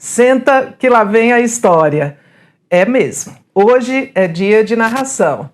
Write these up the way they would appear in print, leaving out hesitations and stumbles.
Senta que lá vem a história. É mesmo. Hoje é dia de narração.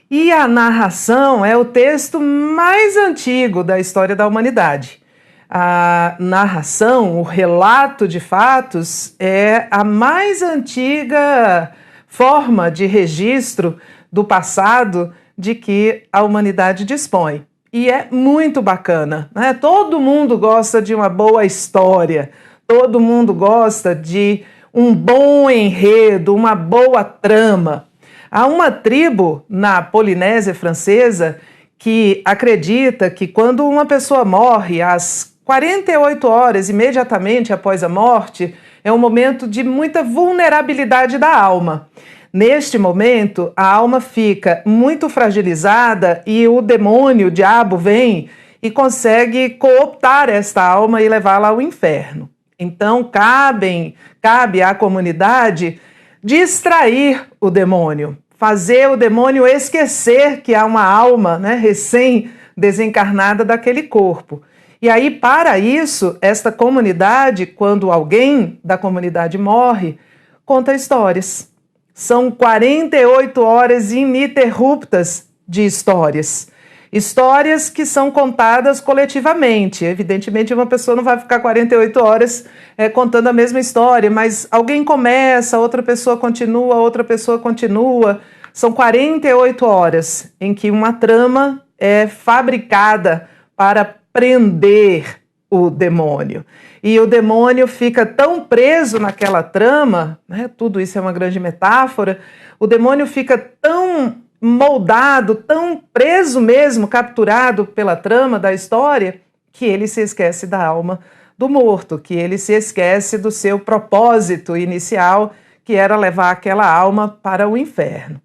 E a narração é o texto mais antigo da história da humanidade. A narração, o relato de fatos, é a mais antiga forma de registro do passado de que a humanidade dispõe. E é muito bacana, né? Todo mundo gosta de uma boa história, todo mundo gosta de um bom enredo, uma boa trama. Há uma tribo na Polinésia Francesa que acredita que quando uma pessoa morre, às 48 horas imediatamente após a morte, é um momento de muita vulnerabilidade da alma. Neste momento, a alma fica muito fragilizada e o demônio, o diabo, vem e consegue cooptar esta alma e levá-la ao inferno. Então, cabe à comunidade distrair o demônio, fazer o demônio esquecer que há uma alma, né, recém-desencarnada daquele corpo. E aí, para isso, esta comunidade, quando alguém da comunidade morre, conta histórias. São 48 horas ininterruptas de histórias. Histórias que são contadas coletivamente. Evidentemente, uma pessoa não vai ficar 48 horas contando a mesma história, mas alguém começa, outra pessoa continua. São 48 horas em que uma trama é fabricada para prender o demônio. E o demônio fica tão preso naquela trama, né, tudo isso é uma grande metáfora, o demônio fica tão moldado, tão preso mesmo, capturado pela trama da história, que ele se esquece da alma do morto, que ele se esquece do seu propósito inicial, que era levar aquela alma para o inferno.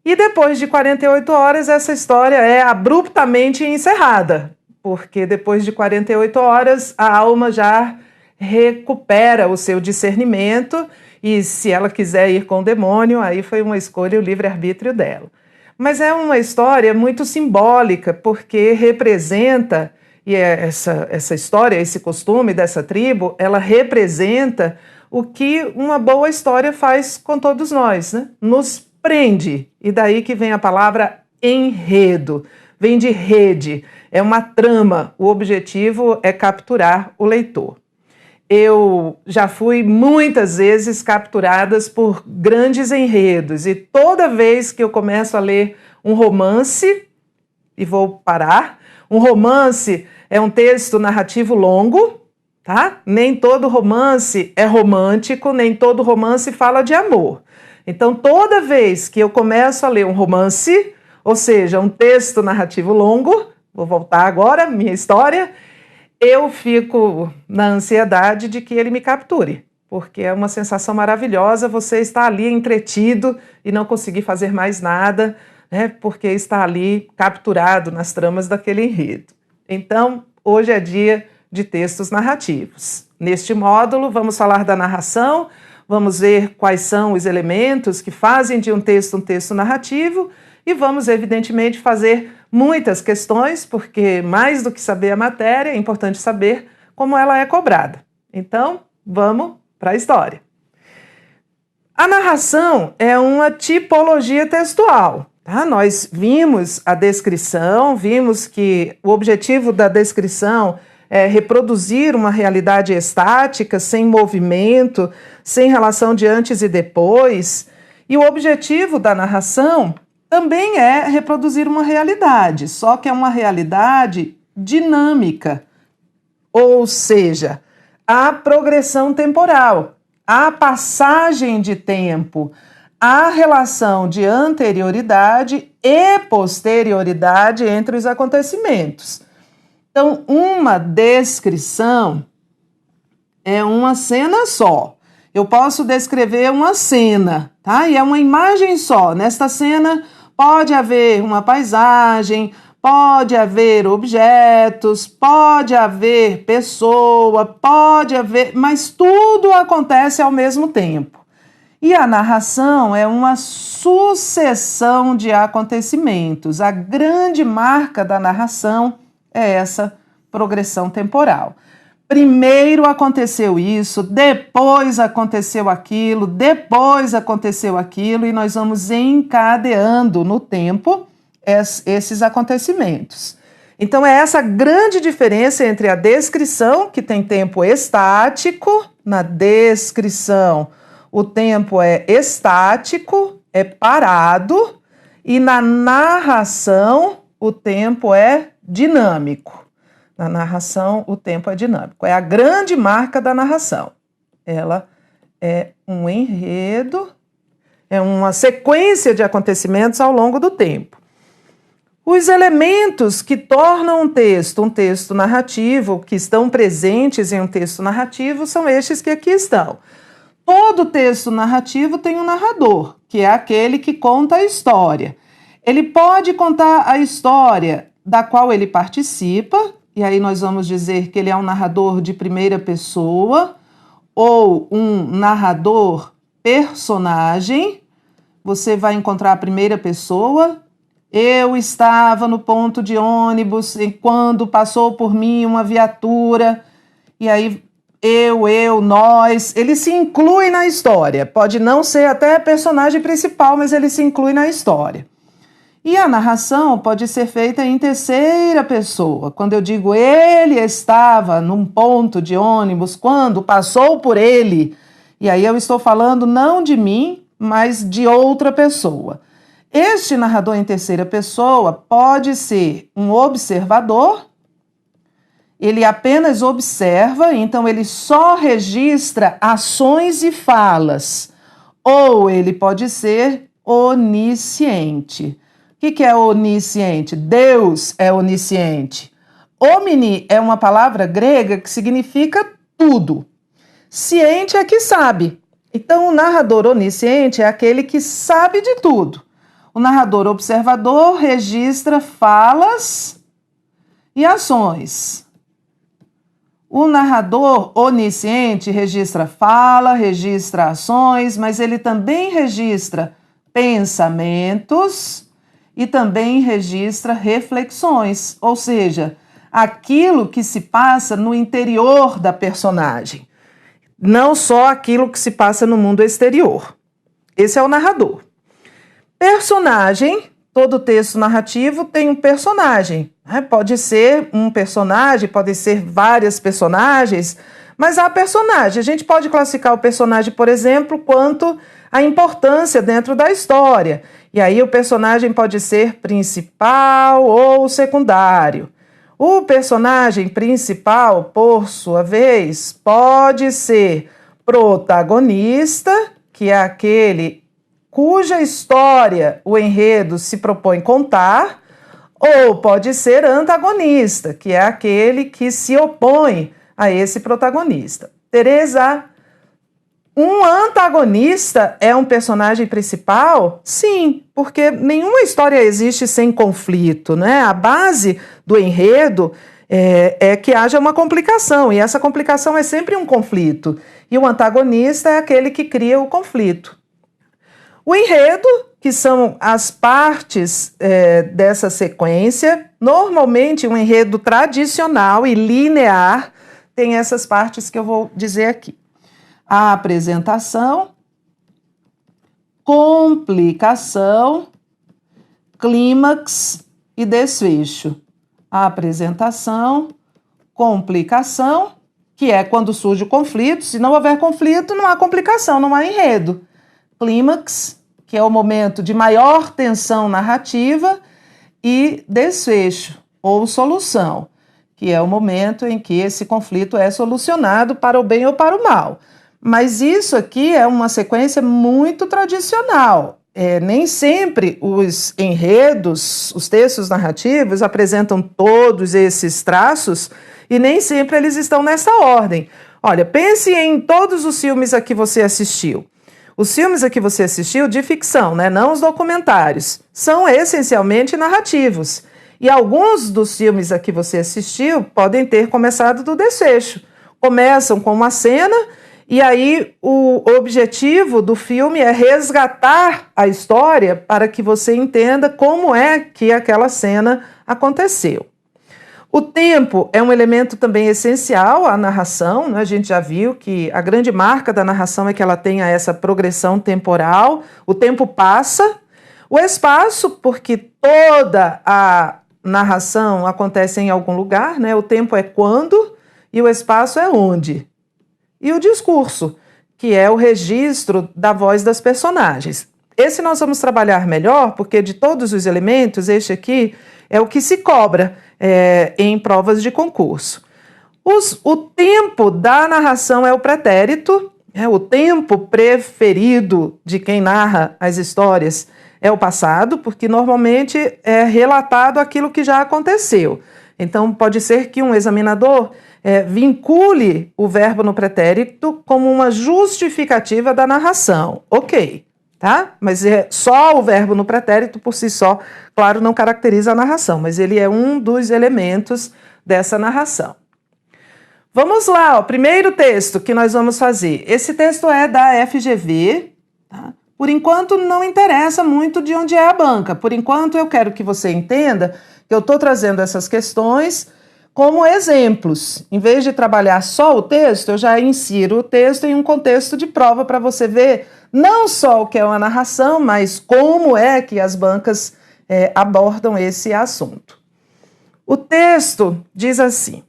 E depois de 48 horas, essa história é abruptamente encerrada, porque depois de 48 horas, a alma já recupera o seu discernimento e se ela quiser ir com o demônio, aí foi uma escolha, o livre-arbítrio dela. Mas é uma história muito simbólica, porque representa, e essa história, esse costume dessa tribo, ela representa o que uma boa história faz com todos nós, né? Nos prende, e daí que vem a palavra enredo, vem de rede, é uma trama, o objetivo é capturar o leitor. Eu já fui muitas vezes capturadas por grandes enredos e toda vez que eu começo a ler um romance, e vou parar, um romance é um texto narrativo longo, tá? Nem todo romance é romântico, nem todo romance fala de amor. Então, toda vez que eu começo a ler um romance, ou seja, um texto narrativo longo, vou voltar agora, minha história, eu fico na ansiedade de que ele me capture, porque é uma sensação maravilhosa você estar ali entretido e não conseguir fazer mais nada, né, porque está ali capturado nas tramas daquele enredo. Então, hoje é dia de textos narrativos. Neste módulo, vamos falar da narração, vamos ver quais são os elementos que fazem de um texto narrativo e vamos, evidentemente, fazer muitas questões, porque mais do que saber a matéria, é importante saber como ela é cobrada. Então, vamos para a história. A narração é uma tipologia textual. Tá? Nós vimos a descrição, vimos que o objetivo da descrição é reproduzir uma realidade estática, sem movimento, sem relação de antes e depois. E o objetivo da narração também é reproduzir uma realidade, só que é uma realidade dinâmica, ou seja, a progressão temporal, a passagem de tempo, a relação de anterioridade e posterioridade entre os acontecimentos. Então, uma descrição é uma cena só. Eu posso descrever uma cena, tá? E é uma imagem só. Nesta cena pode haver uma paisagem, pode haver objetos, pode haver pessoa, pode haver, mas tudo acontece ao mesmo tempo. E a narração é uma sucessão de acontecimentos. A grande marca da narração é essa progressão temporal. primeiro aconteceu isso, depois aconteceu aquilo, e nós vamos encadeando no tempo esses acontecimentos. Então, é essa grande diferença entre a descrição, que tem tempo estático. Na descrição, o tempo é estático, é parado, e na narração, o tempo é dinâmico. Na narração, o tempo é dinâmico. É a grande marca da narração. Ela é um enredo, é uma sequência de acontecimentos ao longo do tempo. Os elementos que tornam um texto narrativo, que estão presentes em um texto narrativo, são estes que aqui estão. Todo texto narrativo tem um narrador, que é aquele que conta a história. Ele pode contar a história da qual ele participa, e aí nós vamos dizer que ele é um narrador de primeira pessoa, ou um narrador personagem. Você vai encontrar a primeira pessoa. Eu estava no ponto de ônibus e quando passou por mim uma viatura, e aí nós, ele se inclui na história. Pode não ser até personagem principal, mas ele se inclui na história. E a narração pode ser feita em terceira pessoa. Quando eu digo ele estava num ponto de ônibus, quando passou por ele, e aí eu estou falando não de mim, mas de outra pessoa. Este narrador em terceira pessoa pode ser um observador, ele apenas observa, então ele só registra ações e falas. Ou ele pode ser onisciente. O que é onisciente? Deus é onisciente. Omni é uma palavra grega que significa tudo. Ciente é que sabe. Então, o narrador onisciente é aquele que sabe de tudo. O narrador observador registra falas e ações. O narrador onisciente registra fala, registra ações, mas ele também registra pensamentos e também registra reflexões, ou seja, aquilo que se passa no interior da personagem, não só aquilo que se passa no mundo exterior. Esse é o narrador. Personagem, todo texto narrativo tem um personagem. Pode ser um personagem, pode ser várias personagens, mas há personagem. A gente pode classificar o personagem, por exemplo, quanto à importância dentro da história. E aí o personagem pode ser principal ou secundário. O personagem principal, por sua vez, pode ser protagonista, que é aquele cuja história o enredo se propõe contar, ou pode ser antagonista, que é aquele que se opõe a esse protagonista. Tereza, um antagonista é um personagem principal? Sim, porque nenhuma história existe sem conflito, né? A base do enredo é que haja uma complicação, e essa complicação é sempre um conflito. E o antagonista é aquele que cria o conflito. O enredo, que são as partes dessa sequência, normalmente um enredo tradicional e linear, tem essas partes que eu vou dizer aqui. A apresentação, complicação, clímax e desfecho. A apresentação, complicação, que é quando surge o conflito. Se não houver conflito, não há complicação, não há enredo. Clímax, que é o momento de maior tensão narrativa, e desfecho, ou solução, que é o momento em que esse conflito é solucionado para o bem ou para o mal. Mas isso aqui é uma sequência muito tradicional. Nem sempre os enredos, os textos narrativos apresentam todos esses traços e nem sempre eles estão nessa ordem. Olha, pense em todos os filmes a que você assistiu. Os filmes a que você assistiu de ficção, né? Não os documentários, são essencialmente narrativos. E alguns dos filmes a que você assistiu podem ter começado do desfecho. Começam com uma cena e aí o objetivo do filme é resgatar a história para que você entenda como é que aquela cena aconteceu. O tempo é um elemento também essencial à narração, né? A gente já viu que a grande marca da narração é que ela tenha essa progressão temporal, o tempo passa, o espaço, porque toda a narração acontece em algum lugar, né? O tempo é quando e o espaço é onde. E o discurso, que é o registro da voz das personagens. Esse nós vamos trabalhar melhor, porque de todos os elementos, este aqui é o que se cobra em provas de concurso. O tempo da narração é o pretérito, o tempo preferido de quem narra as histórias é o passado, porque normalmente é relatado aquilo que já aconteceu. Então, pode ser que um examinador vincule o verbo no pretérito como uma justificativa da narração. Ok, tá? Mas só o verbo no pretérito por si só, claro, não caracteriza a narração, mas ele é um dos elementos dessa narração. Vamos lá, o primeiro texto que nós vamos fazer. Esse texto é da FGV, tá? Por enquanto não interessa muito de onde é a banca. Por enquanto eu quero que você entenda que eu estou trazendo essas questões como exemplos. Em vez de trabalhar só o texto, eu já insiro o texto em um contexto de prova para você ver não só o que é uma narração, mas como é que as bancas abordam esse assunto. O texto diz assim: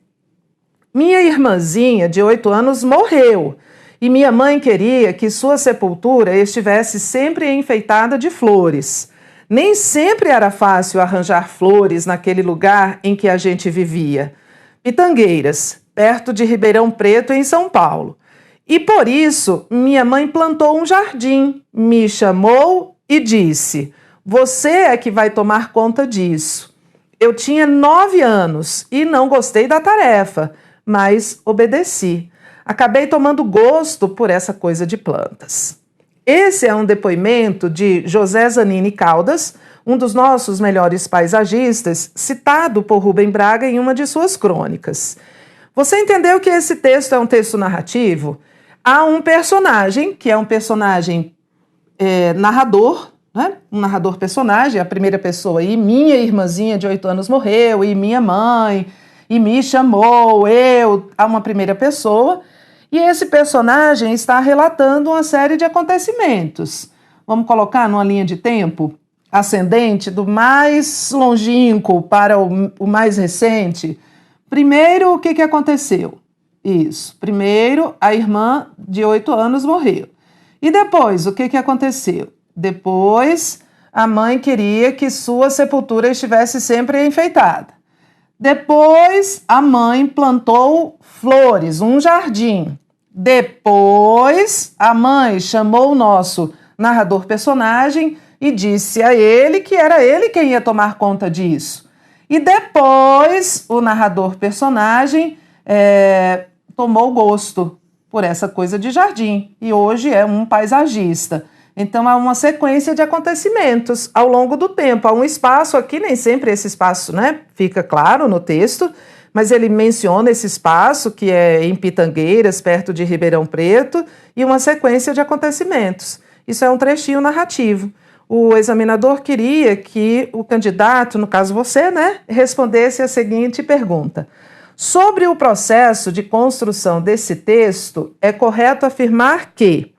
minha irmãzinha de 8 anos morreu e minha mãe queria que sua sepultura estivesse sempre enfeitada de flores. Nem sempre era fácil arranjar flores naquele lugar em que a gente vivia. Pitangueiras, perto de Ribeirão Preto, em São Paulo. E por isso, minha mãe plantou um jardim, me chamou e disse: você é que vai tomar conta disso. Eu tinha 9 anos e não gostei da tarefa, mas obedeci. Acabei tomando gosto por essa coisa de plantas. Esse é um depoimento de José Zanini Caldas, um dos nossos melhores paisagistas, citado por Rubem Braga em uma de suas crônicas. Você entendeu que esse texto é um texto narrativo? Há um personagem, que é um personagem narrador, né? Um narrador-personagem, a primeira pessoa, e minha irmãzinha de 8 anos morreu, e minha mãe, e me chamou, eu, a uma primeira pessoa. E esse personagem está relatando uma série de acontecimentos. Vamos colocar numa linha de tempo ascendente, do mais longínquo para o mais recente. Primeiro, o que aconteceu? Isso. Primeiro, a irmã de 8 anos morreu. E depois, o que aconteceu? Depois, a mãe queria que sua sepultura estivesse sempre enfeitada. Depois, a mãe plantou flores, um jardim. Depois, a mãe chamou o nosso narrador-personagem e disse a ele que era ele quem ia tomar conta disso. E depois, o narrador-personagem tomou gosto por essa coisa de jardim e hoje é um paisagista. Então, há uma sequência de acontecimentos ao longo do tempo. Há um espaço aqui, nem sempre esse espaço, né, fica claro no texto, mas ele menciona esse espaço que é em Pitangueiras, perto de Ribeirão Preto, e uma sequência de acontecimentos. Isso é um trechinho narrativo. O examinador queria que o candidato, no caso você, né, respondesse a seguinte pergunta: sobre o processo de construção desse texto, é correto afirmar que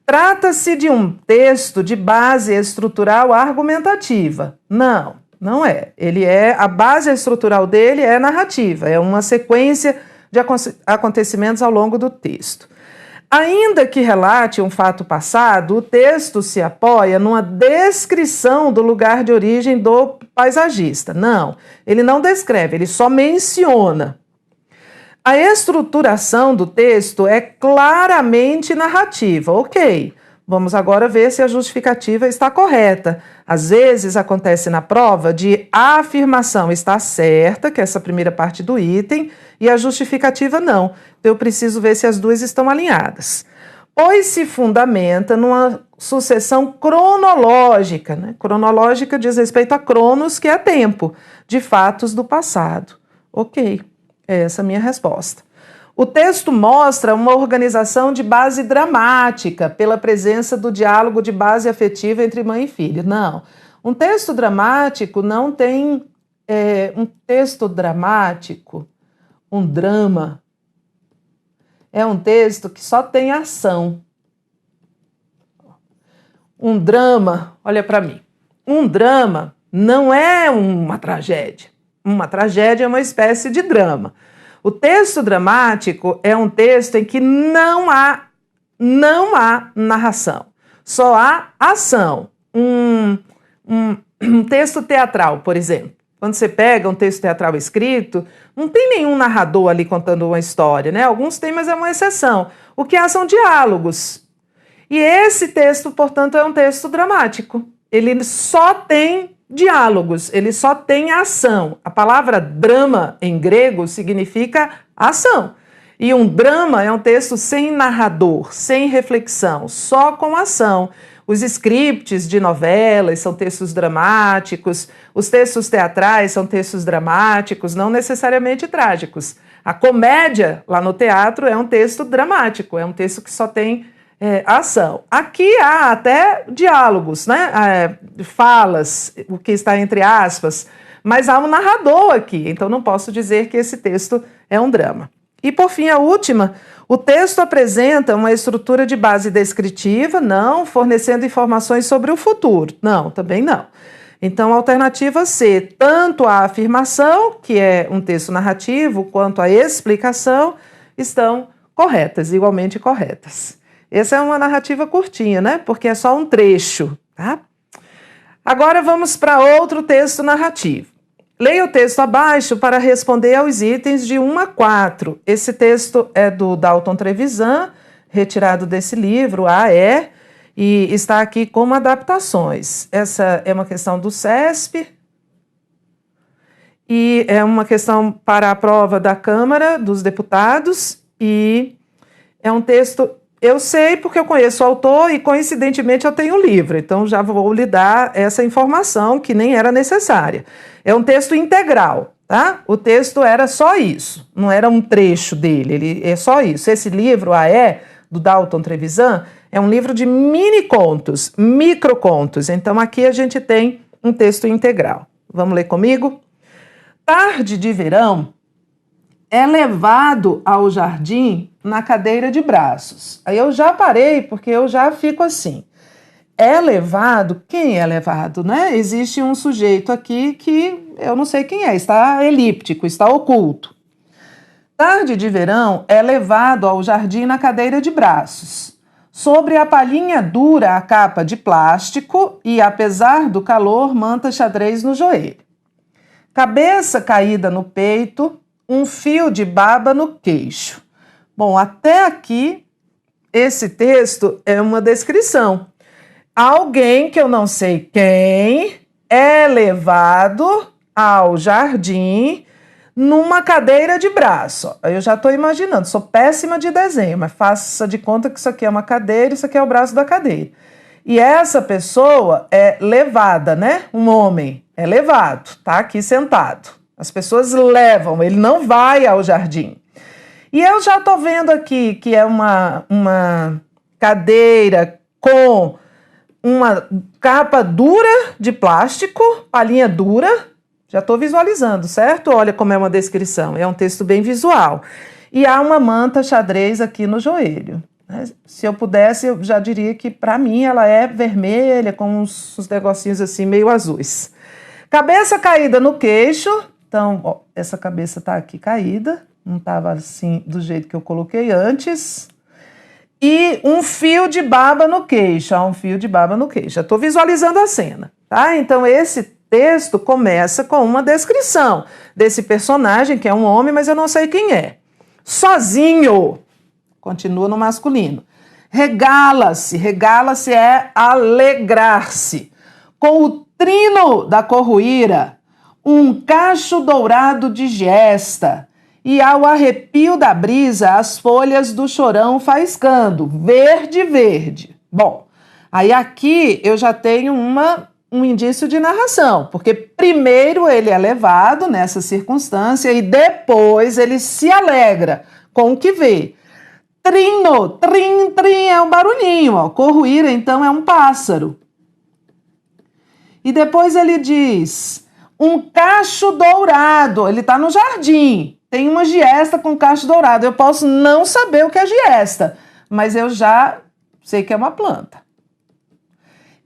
trata-se de um texto de base estrutural argumentativa? Não, não é. A base estrutural dele é narrativa, é uma sequência de acontecimentos ao longo do texto. Ainda que relate um fato passado, o texto se apoia numa descrição do lugar de origem do paisagista. Não, ele não descreve, ele só menciona. A estruturação do texto é claramente narrativa. Ok, vamos agora ver se a justificativa está correta. Às vezes acontece na prova de a afirmação está certa, que é essa primeira parte do item, e a justificativa não. Então eu preciso ver se as duas estão alinhadas. Pois se fundamenta numa sucessão cronológica, né? Cronológica diz respeito a cronos, que é tempo, de fatos do passado. Ok. Essa é a minha resposta. O texto mostra uma organização de base dramática pela presença do diálogo de base afetiva entre mãe e filha. Não, um texto dramático não tem um texto dramático, um drama, é um texto que só tem ação. Um drama, olha para mim, um drama não é uma tragédia. Uma tragédia é uma espécie de drama. O texto dramático é um texto em que não há narração, só há ação. Um texto teatral, por exemplo. Quando você pega um texto teatral escrito, não tem nenhum narrador ali contando uma história, né? Alguns têm, mas é uma exceção. O que há são diálogos. E esse texto, portanto, é um texto dramático. Ele só tem diálogos, ele só tem ação. A palavra drama, em grego, significa ação. E um drama é um texto sem narrador, sem reflexão, só com ação. Os scripts de novelas são textos dramáticos, os textos teatrais são textos dramáticos, não necessariamente trágicos. A comédia, lá no teatro, é um texto dramático, é um texto que só tem ação. Aqui há até diálogos, né? Falas, o que está entre aspas, mas há um narrador aqui, então não posso dizer que esse texto é um drama. E, por fim, a última, o texto apresenta uma estrutura de base descritiva, não fornecendo informações sobre o futuro. Não, também não. Então, a alternativa C, tanto a afirmação, que é um texto narrativo, quanto a explicação, estão corretas, igualmente corretas. Essa é uma narrativa curtinha, né? Porque é só um trecho, tá? Agora vamos para outro texto narrativo. Leia o texto abaixo para responder aos itens de 1 a 4. Esse texto é do Dalton Trevisan, retirado desse livro, A.E., e está aqui como adaptações. Essa é uma questão do CESP e é uma questão para a prova da Câmara dos Deputados e é um texto... Eu sei porque eu conheço o autor e, coincidentemente, eu tenho o livro, então já vou lhe dar essa informação que nem era necessária. É um texto integral, tá? O texto era só isso, não era um trecho dele, ele é só isso. Esse livro, A.E., do Dalton Trevisan, é um livro de mini-contos, microcontos, então aqui a gente tem um texto integral. Vamos ler comigo? Tarde de verão é levado ao jardim na cadeira de braços. Aí eu já parei, porque eu já fico assim. É levado? Quem é levado, né? Existe um sujeito aqui que eu não sei quem é, está elíptico, está oculto. Tarde de verão é levado ao jardim na cadeira de braços. Sobre a palhinha dura a capa de plástico e, apesar do calor, manta xadrez no joelho. Cabeça caída no peito, um fio de baba no queixo. Bom, até aqui, esse texto é uma descrição. Alguém, que eu não sei quem, é levado ao jardim numa cadeira de braço. Eu já estou imaginando, sou péssima de desenho, mas faça de conta que isso aqui é uma cadeira, isso aqui é o braço da cadeira. E essa pessoa é levada, né? Um homem é levado, tá aqui sentado. As pessoas levam, ele não vai ao jardim. E eu já estou vendo aqui que é uma cadeira com uma capa dura de plástico, palhinha dura. Já estou visualizando, certo? Olha como é uma descrição. É um texto bem visual. E há uma manta xadrez aqui no joelho. Se eu pudesse, eu já diria que, para mim, ela é vermelha, com uns negocinhos assim meio azuis. Cabeça caída no queixo. Então, ó, essa cabeça está aqui caída. Não estava assim do jeito que eu coloquei antes. E um fio de baba no queixo. Há um fio de baba no queixo. Já estou visualizando a cena, tá? Então, esse texto começa com uma descrição desse personagem, que é um homem, mas eu não sei quem é. Sozinho. Continua no masculino. Regala-se. Regala-se é alegrar-se. Com o trino da corruíra, um cacho dourado de giesta, e ao arrepio da brisa, as folhas do chorão faiscando, verde, verde. Bom, aí aqui eu já tenho um indício de narração, porque primeiro ele é levado nessa circunstância e depois ele se alegra com o que vê. Trino, trim, trim é um barulhinho, ó. Corruíra então é um pássaro. E depois ele diz, um cacho dourado. Ele está no jardim, tem uma giesta com cacho dourado. Eu posso não saber o que é giesta, mas eu já sei que é uma planta.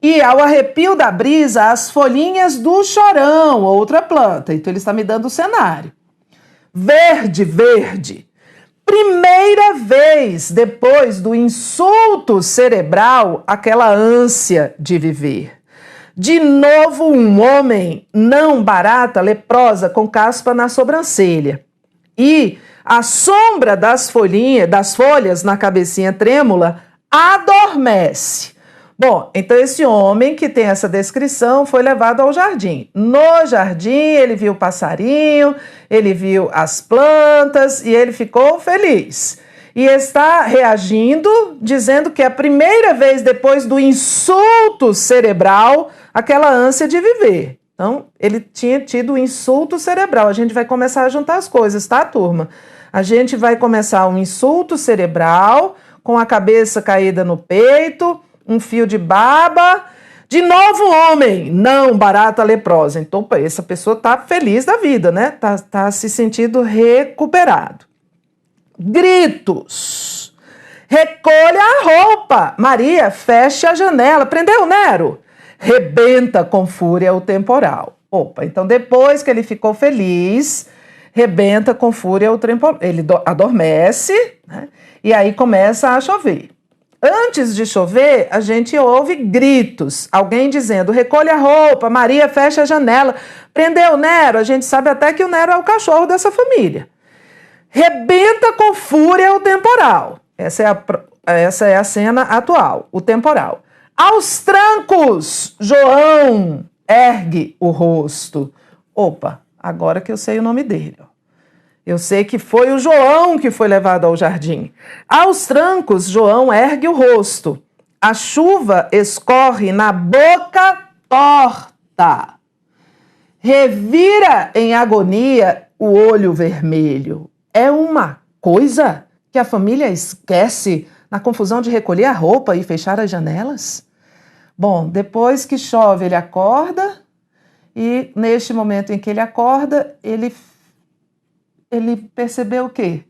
E ao arrepio da brisa, as folhinhas do chorão, outra planta. Então ele está me dando o cenário. Verde, verde. Primeira vez depois do insulto cerebral, aquela ânsia de viver. De novo um homem, não barata, leprosa, com caspa na sobrancelha. E a sombra das folhas na cabecinha trêmula adormece. Bom, então esse homem que tem essa descrição foi levado ao jardim. No jardim ele viu o passarinho, ele viu as plantas e ele ficou feliz. E está reagindo, dizendo que é a primeira vez depois do insulto cerebral, aquela ânsia de viver. Então, ele tinha tido um insulto cerebral. A gente vai começar a juntar as coisas, tá, turma? A gente vai começar um insulto cerebral, com a cabeça caída no peito, um fio de baba. De novo, homem, não barata leprosa. Então, essa pessoa está feliz da vida, né? Tá se sentindo recuperado. Gritos. Recolha a roupa. Maria, feche a janela. Prendeu, Nero? Rebenta com fúria o temporal. Opa, então depois que ele ficou feliz, rebenta com fúria o temporal. Ele adormece, né? E aí começa a chover. Antes de chover, a gente ouve gritos. Alguém dizendo, recolha a roupa, Maria, fecha a janela. Prendeu o Nero? A gente sabe até que o Nero é o cachorro dessa família. Rebenta com fúria o temporal. Essa é a cena atual, o temporal. Aos trancos, João ergue o rosto. Opa, agora que eu sei o nome dele. Eu sei que foi o João que foi levado ao jardim. Aos trancos, João ergue o rosto. A chuva escorre na boca torta. Revira em agonia o olho vermelho. É uma coisa que a família esquece na confusão de recolher a roupa e fechar as janelas? Bom, depois que chove, ele acorda e neste momento em que ele acorda, ele percebeu o quê?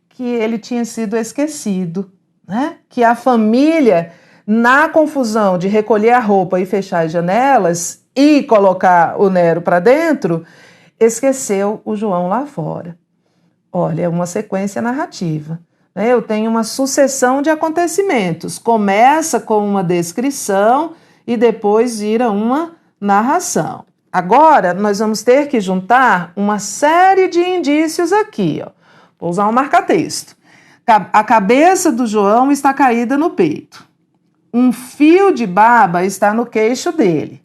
Que ele tinha sido esquecido, né? Que a família, na confusão de recolher a roupa e fechar as janelas e colocar o Nero para dentro, esqueceu o João lá fora. Olha, é uma sequência narrativa. Eu tenho uma sucessão de acontecimentos. Começa com uma descrição e depois vira uma narração. Agora, nós vamos ter que juntar uma série de indícios aqui. Ó. Vou usar um marca-texto. A cabeça do João está caída no peito. Um fio de baba está no queixo dele.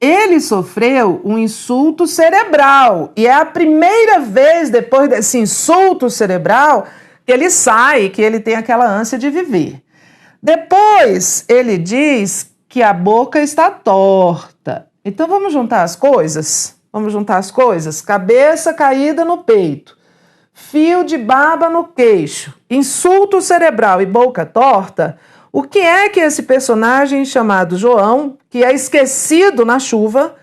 Ele sofreu um insulto cerebral. E é a primeira vez depois desse insulto cerebral que ele sai, que ele tem aquela ânsia de viver. Depois, ele diz que a boca está torta. Então, vamos juntar as coisas? Vamos juntar as coisas? Cabeça caída no peito, fio de baba no queixo, insulto cerebral e boca torta. O que é que esse personagem chamado João, que é esquecido na chuva,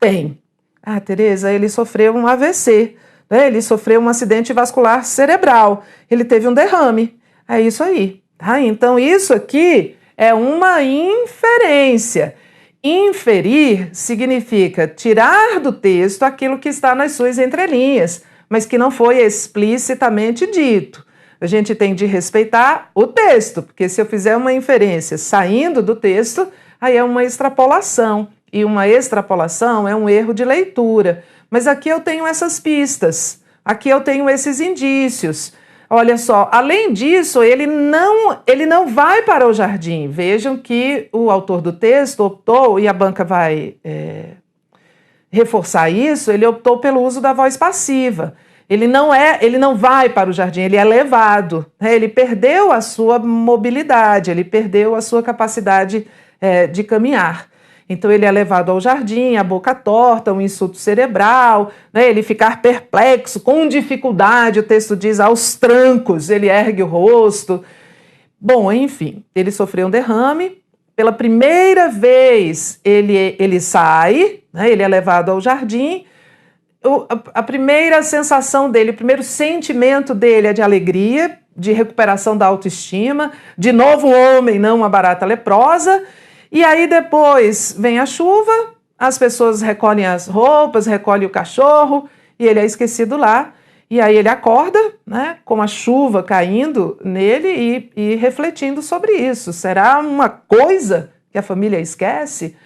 tem? Ah, Tereza, ele sofreu um AVC, né? Ele sofreu um acidente vascular cerebral, ele teve um derrame. É isso aí, tá? Então, isso aqui é uma inferência. Inferir significa tirar do texto aquilo que está nas suas entrelinhas, mas que não foi explicitamente dito. A gente tem de respeitar o texto, porque se eu fizer uma inferência saindo do texto, aí é uma extrapolação, e uma extrapolação é um erro de leitura. Mas aqui eu tenho essas pistas, aqui eu tenho esses indícios. Olha só, além disso, ele não vai para o jardim. Vejam que o autor do texto optou, e a banca vai reforçar isso, ele optou pelo uso da voz passiva. Ele não vai para o jardim, ele é levado. Ele perdeu a sua mobilidade, ele perdeu a sua capacidade de caminhar. Então ele é levado ao jardim, a boca torta, um insulto cerebral, né? Ele ficar perplexo, com dificuldade, o texto diz, aos trancos, ele ergue o rosto. Bom, enfim, ele sofreu um derrame. Pela primeira vez ele sai, né? Ele é levado ao jardim. A primeira sensação dele, o primeiro sentimento dele é de alegria, de recuperação da autoestima, de novo homem, não uma barata leprosa. E aí depois vem a chuva, as pessoas recolhem as roupas, recolhem o cachorro e ele é esquecido lá. E aí ele acorda, né, com a chuva caindo nele e refletindo sobre isso. Será uma coisa que a família esquece?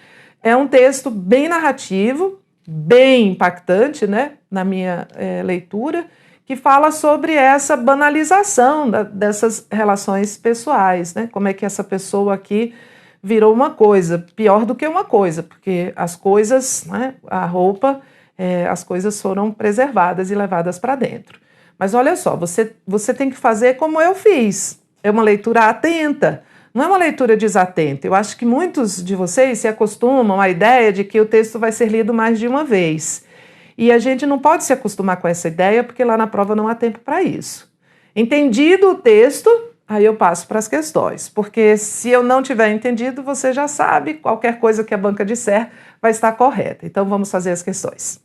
É um texto bem narrativo, bem impactante, né, na minha leitura, que fala sobre essa banalização dessas relações pessoais, né? Como é que essa pessoa aqui virou uma coisa, pior do que uma coisa, porque as coisas, né, a roupa, as coisas foram preservadas e levadas para dentro. Mas olha só, você tem que fazer como eu fiz, é uma leitura atenta, não é uma leitura desatenta. Eu acho que muitos de vocês se acostumam à ideia de que o texto vai ser lido mais de uma vez. E a gente não pode se acostumar com essa ideia, porque lá na prova não há tempo para isso. Entendido o texto, aí eu passo para as questões, porque se eu não tiver entendido, você já sabe, qualquer coisa que a banca disser vai estar correta. Então vamos fazer as questões.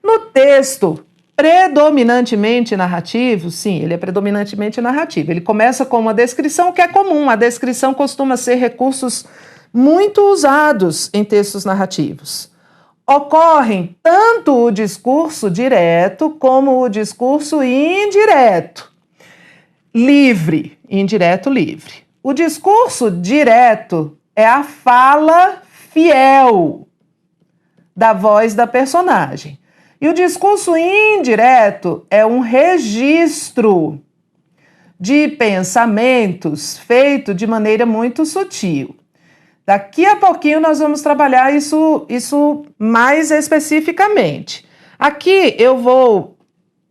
No texto predominantemente narrativo, sim, ele é predominantemente narrativo. Ele começa com uma descrição que é comum. A descrição costuma ser recursos muito usados em textos narrativos. Ocorrem tanto o discurso direto como o discurso indireto. Livre, indireto, livre. O discurso direto é a fala fiel da voz da personagem. E o discurso indireto é um registro de pensamentos feito de maneira muito sutil. Daqui a pouquinho nós vamos trabalhar isso mais especificamente. Aqui eu vou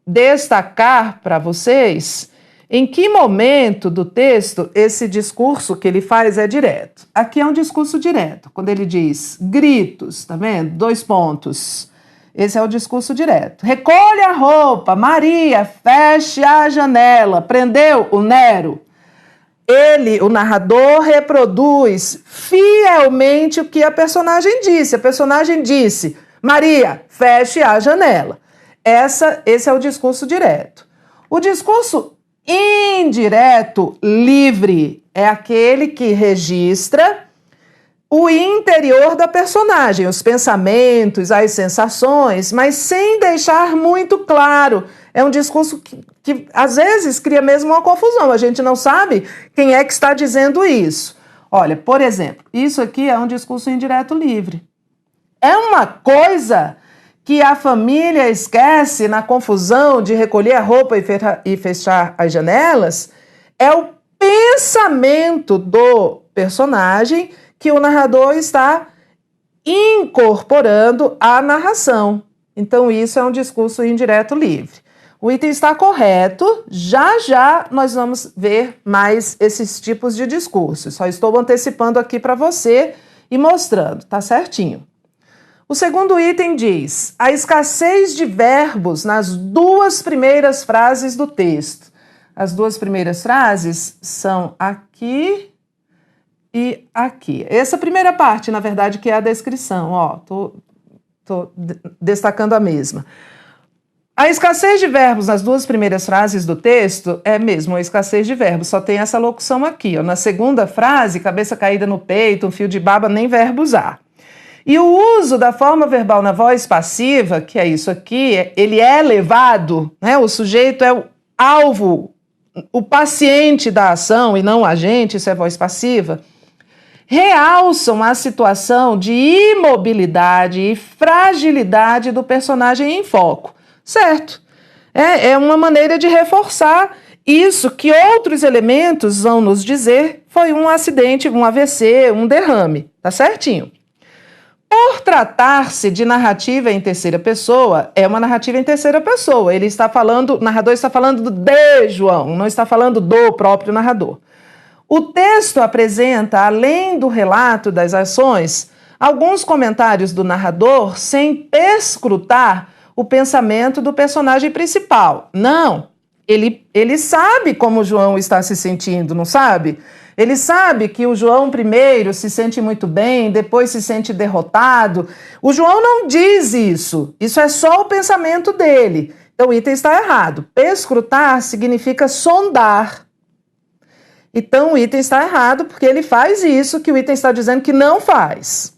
destacar para vocês em que momento do texto esse discurso que ele faz é direto. Aqui é um discurso direto, quando ele diz gritos, tá vendo? 2 pontos. Esse é o discurso direto. Recolha a roupa, Maria, feche a janela. Prendeu o Nero? Ele, o narrador, reproduz fielmente o que a personagem disse. A personagem disse, Maria, feche a janela. Esse é o discurso direto. O discurso indireto, livre, é aquele que registra o interior da personagem, os pensamentos, as sensações, mas sem deixar muito claro. É um discurso que às vezes cria mesmo uma confusão. A gente não sabe quem é que está dizendo isso. Olha, por exemplo, isso aqui é um discurso indireto livre. É uma coisa que a família esquece na confusão de recolher a roupa e fechar as janelas. É o pensamento do personagem que o narrador está incorporando à narração. Então, isso é um discurso indireto livre. O item está correto, já nós vamos ver mais esses tipos de discursos. Só estou antecipando aqui para você e mostrando, tá certinho. O segundo item diz, a escassez de verbos nas 2 primeiras frases do texto. As 2 primeiras frases são aqui e aqui. Essa primeira parte, na verdade, que é a descrição, ó, tô destacando a mesma. A escassez de verbos nas 2 primeiras frases do texto é mesmo a escassez de verbos, só tem essa locução aqui, ó. Na segunda frase, cabeça caída no peito, um fio de baba, nem verbo usar. E o uso da forma verbal na voz passiva, que é isso aqui, ele é levado, né? O sujeito é o alvo, o paciente da ação e não o agente, isso é voz passiva, realçam a situação de imobilidade e fragilidade do personagem em foco. Certo? É uma maneira de reforçar isso que outros elementos vão nos dizer foi um acidente, um AVC, um derrame. Tá certinho? Por tratar-se de narrativa em terceira pessoa, é uma narrativa em terceira pessoa. O narrador está falando de João, não está falando do próprio narrador. O texto apresenta, além do relato das ações, alguns comentários do narrador sem perscrutar o pensamento do personagem principal. Não, Ele sabe como o João está se sentindo, não sabe? Ele sabe que o João primeiro se sente muito bem, depois se sente derrotado. O João não diz isso. Isso é só o pensamento dele. Então o item está errado. Perscrutar significa sondar. Então o item está errado porque ele faz isso que o item está dizendo que não faz.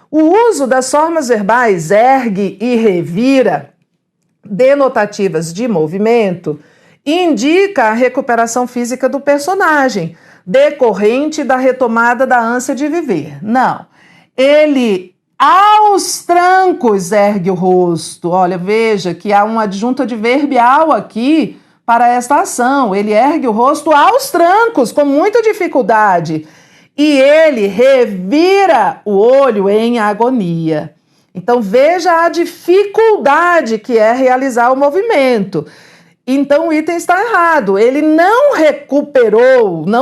O uso das formas verbais ergue e revira, denotativas de movimento, indica a recuperação física do personagem, decorrente da retomada da ânsia de viver. Não. Ele, aos trancos, ergue o rosto. Olha, veja que há um adjunto adverbial aqui para esta ação. Ele ergue o rosto aos trancos, com muita dificuldade. E ele revira o olho em agonia. Então, veja a dificuldade que é realizar o movimento. Então, o item está errado. Ele não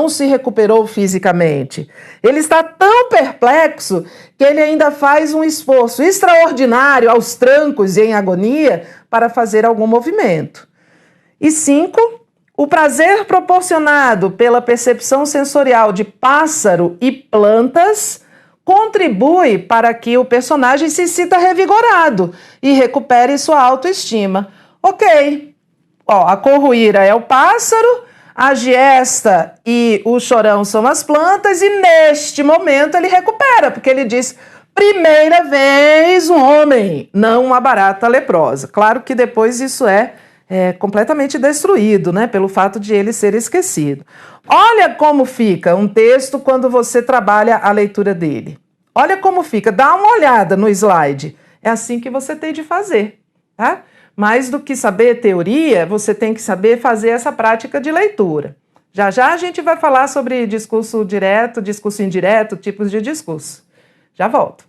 se recuperou fisicamente. Ele está tão perplexo que ele ainda faz um esforço extraordinário aos trancos e em agonia para fazer algum movimento. E 5, o prazer proporcionado pela percepção sensorial de pássaro e plantas contribui para que o personagem se sinta revigorado e recupere sua autoestima. Ok, a corruíra é o pássaro, a giesta e o chorão são as plantas e neste momento ele recupera, porque ele diz, primeira vez um homem, não uma barata leprosa. Claro que depois isso é completamente destruído, né, pelo fato de ele ser esquecido. Olha como fica um texto quando você trabalha a leitura dele. Olha como fica, dá uma olhada no slide. É assim que você tem de fazer, tá? Mais do que saber teoria, você tem que saber fazer essa prática de leitura. Já já a gente vai falar sobre discurso direto, discurso indireto, tipos de discurso. Já volto.